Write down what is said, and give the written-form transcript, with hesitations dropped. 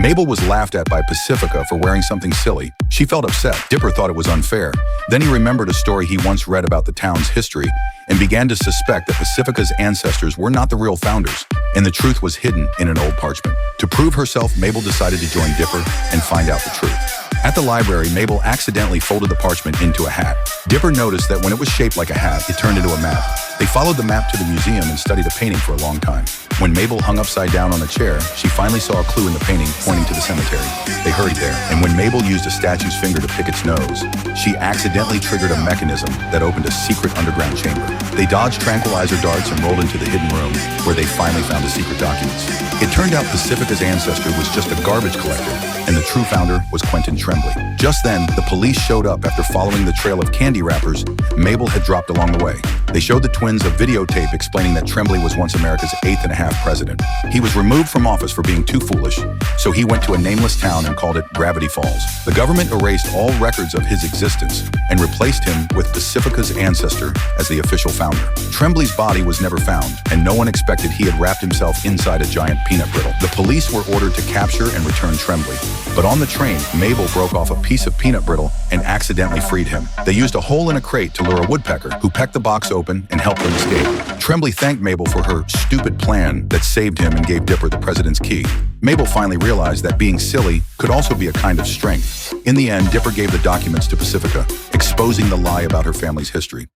Mabel was laughed at by Pacifica for wearing something silly. She felt upset. Dipper thought it was unfair. Then he remembered a story he once read about the town's history and began to suspect that Pacifica's ancestors were not the real founders, and the truth was hidden in an old parchment. To prove herself, Mabel decided to join Dipper and find out the truth. At the library, Mabel accidentally folded the parchment into a hat. Dipper noticed that when it was shaped like a hat, it turned into a map. They followed the map to the museum and studied a painting for a long time. When Mabel hung upside down on a chair, she finally saw a clue in the painting pointing to the cemetery. They hurried there, and when Mabel used a statue's finger to pick its nose, she accidentally triggered a mechanism that opened a secret underground chamber. They dodged tranquilizer darts and rolled into the hidden room, where they finally found the secret documents. It turned out Pacifica's ancestor was just a garbage collector, and the true founder was Quentin Tremblay. Just then, the police showed up after following the trail of candy wrappers Mabel had dropped along the way. They showed the twins a videotape explaining that Tremblay was once America's 8th-and-a-half president. He was removed from office for being too foolish, so he went to a nameless town and called it Gravity Falls. The government erased all records of his existence and replaced him with Pacifica's ancestor as the official founder. Tremblay's body was never found, and no one expected he had wrapped himself inside a giant peanut brittle. The police were ordered to capture and return Tremblay, but on the train, Mabel broke off a piece of peanut brittle and accidentally freed him. They used a hole in a crate to lure a woodpecker, who pecked the box open and helped them escape. Tremblay thanked Mabel for her stupid plan that saved him and gave Dipper the president's key. Mabel finally realized that being silly could also be a kind of strength. In the end, Dipper gave the documents to Pacifica, exposing the lie about her family's history.